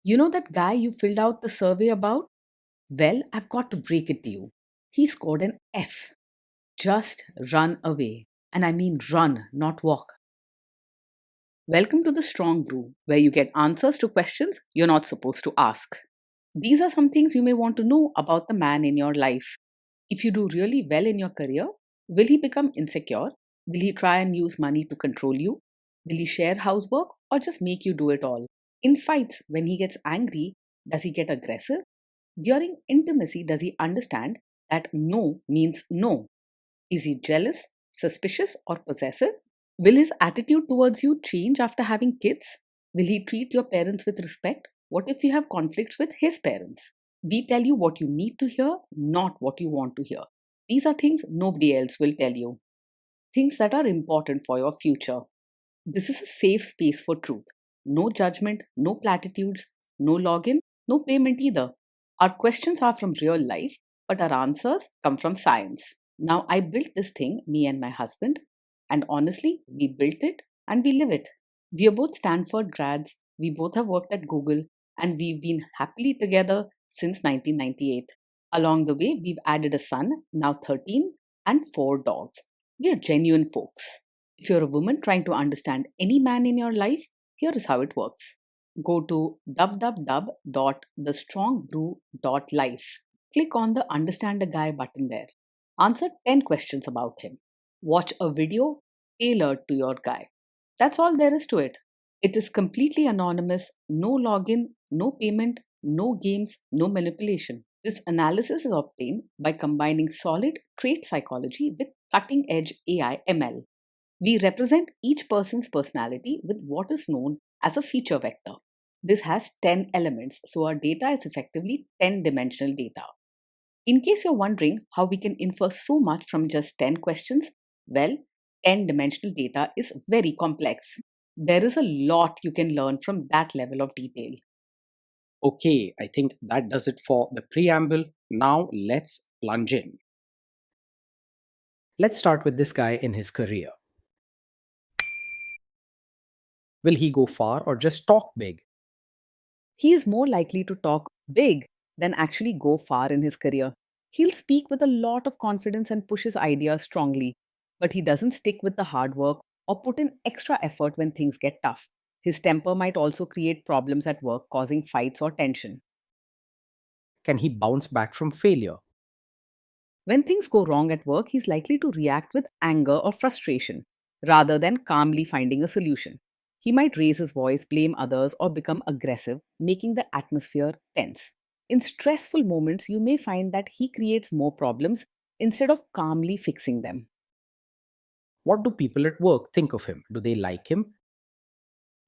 You know that guy you filled out the survey about? Well, I've got to break it to you. He scored an F. Just run away. And I mean run, not walk. Welcome to the Strong Brew, where you get answers to questions you're not supposed to ask. These are some things you may want to know about the man in your life. If you do really well in your career, will he become insecure? Will he try and use money to control you? Will he share housework or just make you do it all? In fights, when he gets angry, does he get aggressive? During intimacy, does he understand that no means no? Is he jealous, suspicious, or possessive? Will his attitude towards you change after having kids? Will he treat your parents with respect? What if you have conflicts with his parents? We tell you what you need to hear, not what you want to hear. These are things nobody else will tell you. Things that are important for your future. This is a safe space for truth. No judgment, no platitudes, no login, no payment either. Our questions are from real life, but our answers come from science. Now, I built this thing, me and my husband, and honestly, we built it and we live it. We are both Stanford grads, we both have worked at Google, and we've been happily together since 1998. Along the way, we've added a son, now 13, and 4 dogs. We are genuine folks. If you're a woman trying to understand any man in your life, here is how it works. Go to www.thestrongbrew.life. Click on the Understand a Guy button there. Answer 10 questions about him. Watch a video tailored to your guy. That's all there is to it. It is completely anonymous, no login, no payment, no games, no manipulation. This analysis is obtained by combining solid trait psychology with cutting edge AI ML. We represent each person's personality with what is known as a feature vector. This has 10 elements, so our data is effectively 10-dimensional data. In case you're wondering how we can infer so much from just 10 questions, well, 10-dimensional data is very complex. There is a lot you can learn from that level of detail. Okay, I think that does it for the preamble. Now let's plunge in. Let's start with this guy in his career. Will he go far or just talk big? He is more likely to talk big than actually go far in his career. He'll speak with a lot of confidence and push his ideas strongly, but he doesn't stick with the hard work or put in extra effort when things get tough. His temper might also create problems at work, causing fights or tension. Can he bounce back from failure? When things go wrong at work, he's likely to react with anger or frustration rather than calmly finding a solution. He might raise his voice, blame others, or become aggressive, making the atmosphere tense. In stressful moments, you may find that he creates more problems instead of calmly fixing them. What do people at work think of him? Do they like him?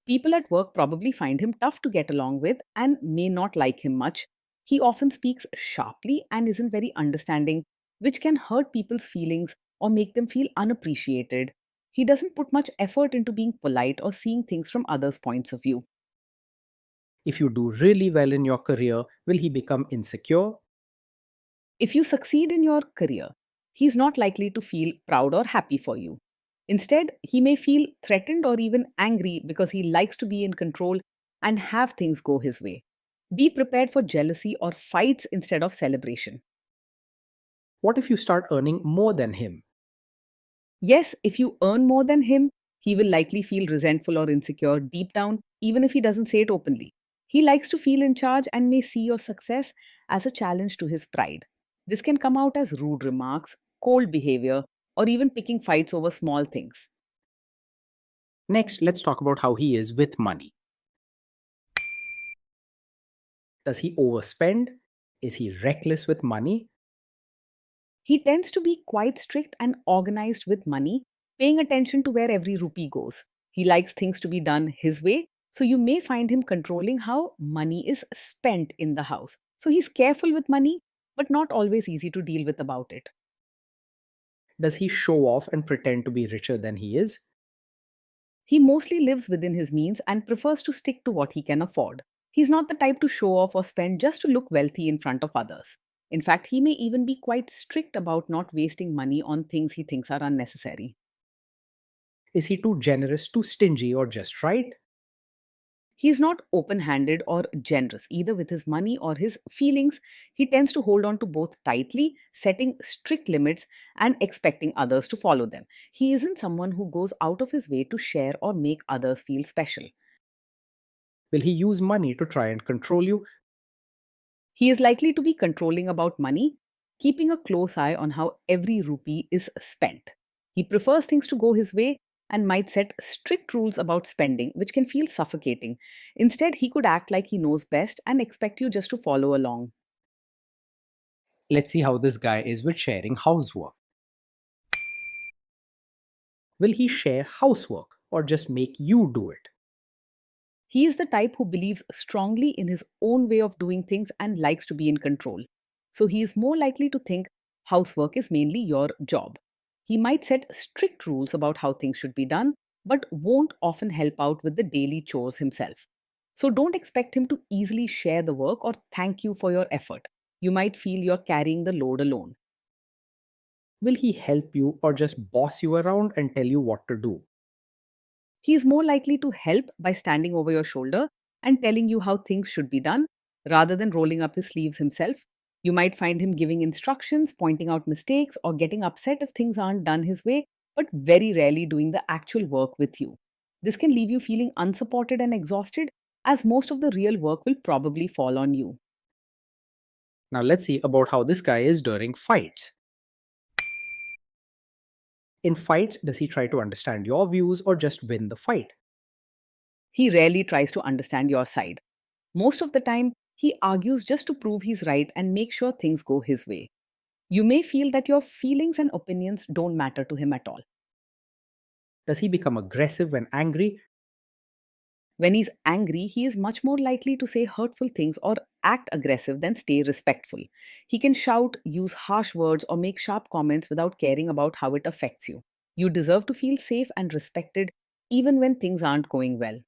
People at work probably find him tough to get along with and may not like him much. He often speaks sharply and isn't very understanding, which can hurt people's feelings or make them feel unappreciated. He doesn't put much effort into being polite or seeing things from others' points of view. If you do really well in your career, will he become insecure? If you succeed in your career, he's not likely to feel proud or happy for you. Instead, he may feel threatened or even angry because he likes to be in control and have things go his way. Be prepared for jealousy or fights instead of celebration. What if you start earning more than him? Yes, if you earn more than him, he will likely feel resentful or insecure deep down, even if he doesn't say it openly. He likes to feel in charge and may see your success as a challenge to his pride. This can come out as rude remarks, cold behavior, or even picking fights over small things. Next, let's talk about how he is with money. Does he overspend? Is he reckless with money? He tends to be quite strict and organized with money, paying attention to where every rupee goes. He likes things to be done his way, so you may find him controlling how money is spent in the house. So he's careful with money, but not always easy to deal with about it. Does he show off and pretend to be richer than he is? He mostly lives within his means and prefers to stick to what he can afford. He's not the type to show off or spend just to look wealthy in front of others. In fact, he may even be quite strict about not wasting money on things he thinks are unnecessary. Is he too generous, too stingy, or just right? He is not open handed or generous, either with his money or his feelings. He tends to hold on to both tightly, setting strict limits and expecting others to follow them. He isn't someone who goes out of his way to share or make others feel special. Will he use money to try and control you? He is likely to be controlling about money, keeping a close eye on how every rupee is spent. He prefers things to go his way and might set strict rules about spending, which can feel suffocating. Instead, he could act like he knows best and expect you just to follow along. Let's see how this guy is with sharing housework. Will he share housework or just make you do it? He is the type who believes strongly in his own way of doing things and likes to be in control. So he is more likely to think housework is mainly your job. He might set strict rules about how things should be done, but won't often help out with the daily chores himself. So don't expect him to easily share the work or thank you for your effort. You might feel you're carrying the load alone. Will he help you or just boss you around and tell you what to do? He is more likely to help by standing over your shoulder and telling you how things should be done rather than rolling up his sleeves himself. You might find him giving instructions, pointing out mistakes, or getting upset if things aren't done his way, but very rarely doing the actual work with you. This can leave you feeling unsupported and exhausted, as most of the real work will probably fall on you. Now let's see about how this guy is during fights. In fights, does he try to understand your views or just win the fight? He rarely tries to understand your side. Most of the time, he argues just to prove he's right and make sure things go his way. You may feel that your feelings and opinions don't matter to him at all. Does he become aggressive when angry? When he's angry, he is much more likely to say hurtful things or act aggressive than stay respectful. He can shout, use harsh words, or make sharp comments without caring about how it affects you. You deserve to feel safe and respected even when things aren't going well.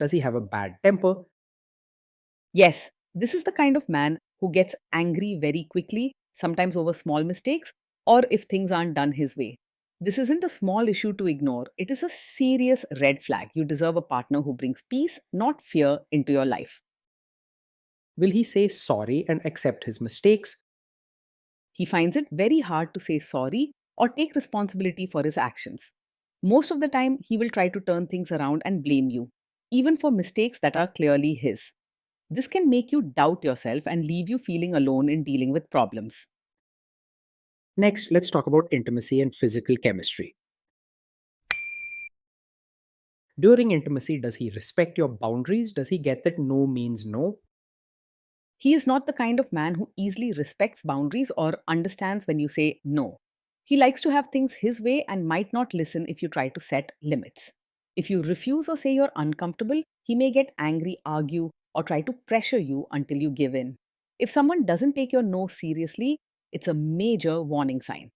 Does he have a bad temper? Yes, this is the kind of man who gets angry very quickly, sometimes over small mistakes, or if things aren't done his way. This isn't a small issue to ignore, it is a serious red flag. You deserve a partner who brings peace, not fear, into your life. Will he say sorry and accept his mistakes? He finds it very hard to say sorry or take responsibility for his actions. Most of the time, he will try to turn things around and blame you, even for mistakes that are clearly his. This can make you doubt yourself and leave you feeling alone in dealing with problems. Next, let's talk about intimacy and physical chemistry. During intimacy, does he respect your boundaries? Does he get that no means no? He is not the kind of man who easily respects boundaries or understands when you say no. He likes to have things his way and might not listen if you try to set limits. If you refuse or say you're uncomfortable, he may get angry, argue, or try to pressure you until you give in. If someone doesn't take your no seriously, it's a major warning sign.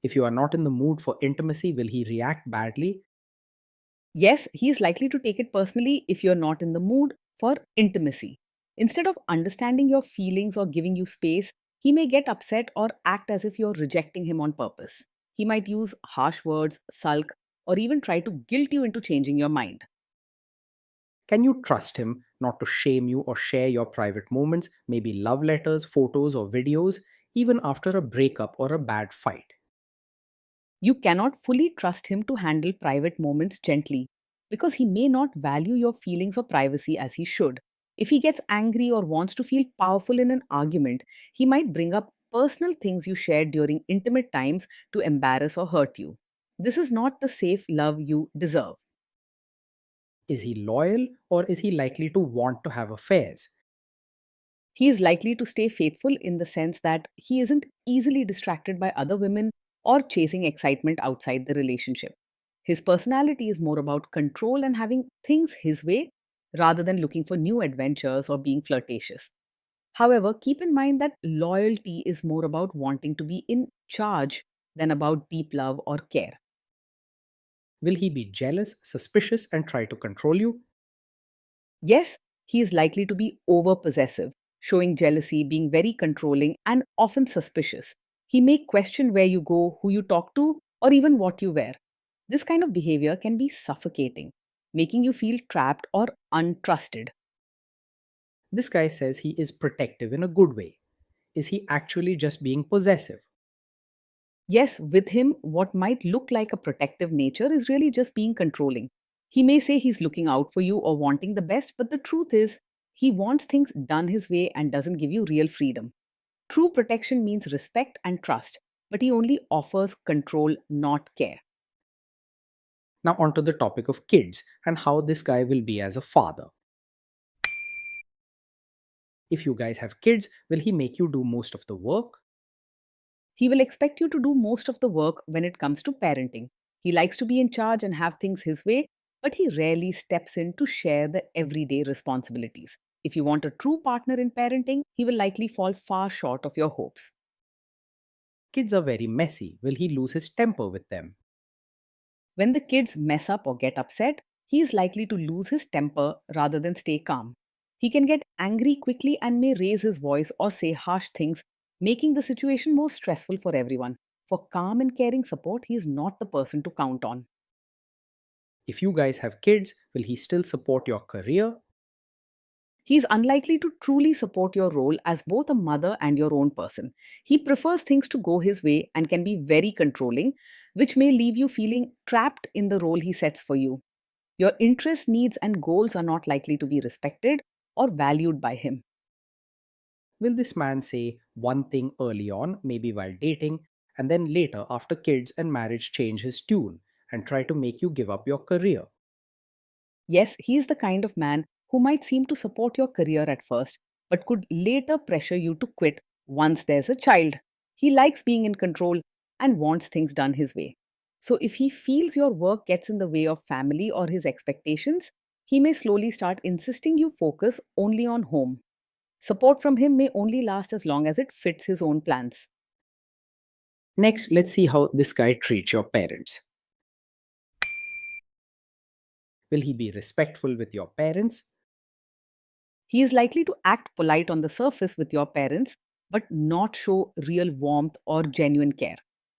If you are not in the mood for intimacy, will he react badly? Yes, he is likely to take it personally if you're not in the mood for intimacy. Instead of understanding your feelings or giving you space, he may get upset or act as if you're rejecting him on purpose. He might use harsh words, sulk, or even try to guilt you into changing your mind. Can you trust him not to shame you or share your private moments, maybe love letters, photos, or videos, even after a breakup or a bad fight? You cannot fully trust him to handle private moments gently because he may not value your feelings or privacy as he should. If he gets angry or wants to feel powerful in an argument, he might bring up personal things you shared during intimate times to embarrass or hurt you. This is not the safe love you deserve. Is he loyal or is he likely to want to have affairs? He is likely to stay faithful in the sense that he isn't easily distracted by other women or chasing excitement outside the relationship. His personality is more about control and having things his way rather than looking for new adventures or being flirtatious. However, keep in mind that loyalty is more about wanting to be in charge than about deep love or care. Will he be jealous, suspicious, and try to control you? Yes, he is likely to be over possessive, showing jealousy, being very controlling, and often suspicious. He may question where you go, who you talk to, or even what you wear. This kind of behavior can be suffocating. making you feel trapped or untrusted. This guy says he is protective in a good way. Is he actually just being possessive? Yes, with him, what might look like a protective nature is really just being controlling. He may say he's looking out for you or wanting the best, but the truth is, he wants things done his way and doesn't give you real freedom. True protection means respect and trust, but he only offers control, not care. Now, onto the topic of kids and how this guy will be as a father. If you guys have kids, will he make you do most of the work? He will expect you to do most of the work when it comes to parenting. He likes to be in charge and have things his way, but he rarely steps in to share the everyday responsibilities. If you want a true partner in parenting, he will likely fall far short of your hopes. Kids are very messy. Will he lose his temper with them? When the kids mess up or get upset, he is likely to lose his temper rather than stay calm. He can get angry quickly and may raise his voice or say harsh things, making the situation more stressful for everyone. For calm and caring support, he is not the person to count on. If you guys have kids, will he still support your career? He is unlikely to truly support your role as both a mother and your own person. He prefers things to go his way and can be very controlling, which may leave you feeling trapped in the role he sets for you. Your interests, needs, and goals are not likely to be respected or valued by him. Will this man say one thing early on, maybe while dating, and then later, after kids and marriage, change his tune and try to make you give up your career? Yes, he is the kind of man who might seem to support your career at first, but could later pressure you to quit once there's a child. He likes being in control and wants things done his way. So, if he feels your work gets in the way of family or his expectations, he may slowly start insisting you focus only on home. Support from him may only last as long as it fits his own plans. Next, let's see how this guy treats your parents. Will he be respectful with your parents? He is likely to act polite on the surface with your parents, but not show real warmth or genuine care.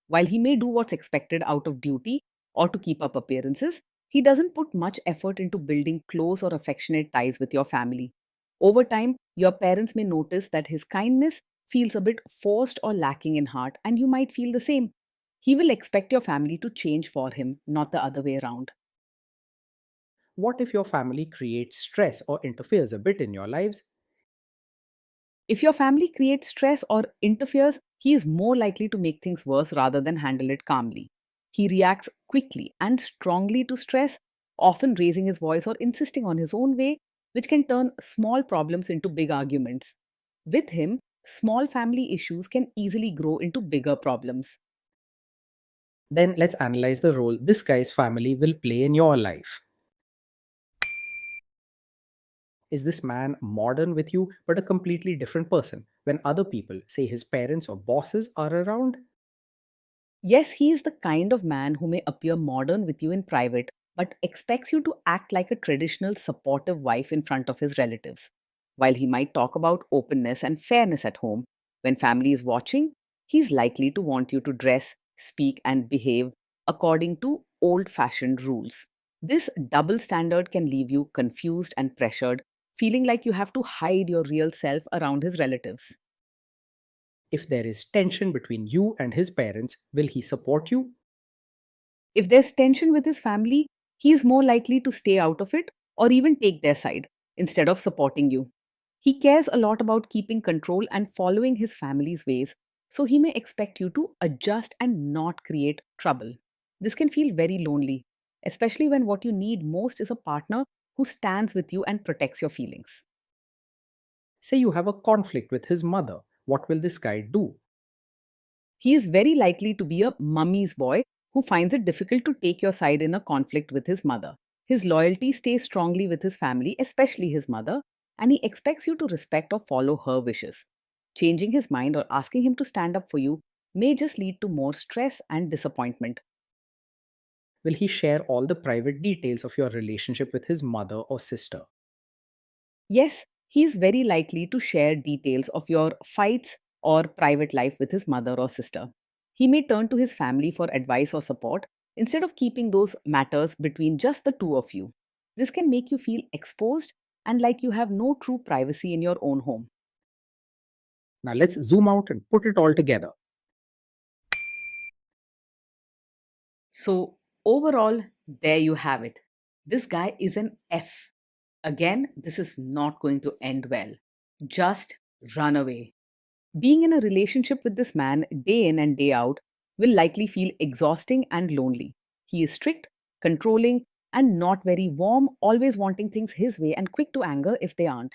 While he may do what's expected out of duty or to keep up appearances, he doesn't put much effort into building close or affectionate ties with your family. Over time, your parents may notice that his kindness feels a bit forced or lacking in heart, and you might feel the same. He will expect your family to change for him, not the other way around. What if your family creates stress or interferes a bit in your lives? If your family creates stress or interferes, he is more likely to make things worse rather than handle it calmly. He reacts quickly and strongly to stress, often raising his voice or insisting on his own way, which can turn small problems into big arguments. With him, small family issues can easily grow into bigger problems. Then let's analyze the role this guy's family will play in your life. Is this man modern with you but a completely different person when other people, say his parents or bosses, are around? Yes, he is the kind of man who may appear modern with you in private, but expects you to act like a traditional supportive wife in front of his relatives. While he might talk about openness and fairness at home, when family is watching, he's likely to want you to dress, speak, and behave according to old fashioned rules. This double standard can leave you confused and pressured, feeling like you have to hide your real self around his relatives. If there is tension between you and his parents, will he support you? If there's tension with his family, he is more likely to stay out of it or even take their side instead of supporting you. He cares a lot about keeping control and following his family's ways, so he may expect you to adjust and not create trouble. This can feel very lonely, especially when what you need most is a partner who stands with you and protects your feelings. Say you have a conflict with his mother. What will this guy do? He is very likely to be a mummy's boy who finds it difficult to take your side in a conflict with his mother. His loyalty stays strongly with his family, especially his mother, and he expects you to respect or follow her wishes. Changing his mind or asking him to stand up for you may just lead to more stress and disappointment. Will he share all the private details of your relationship with his mother or sister? Yes, he is very likely to share details of your fights or private life with his mother or sister. He may turn to his family for advice or support instead of keeping those matters between just the two of you. This can make you feel exposed and like you have no true privacy in your own home. Now let's zoom out and put it all together. So, overall, there you have it. This guy is an F. Again, this is not going to end well. Just run away. Being in a relationship with this man day in and day out will likely feel exhausting and lonely. He is strict, controlling, and not very warm, always wanting things his way and quick to anger if they aren't.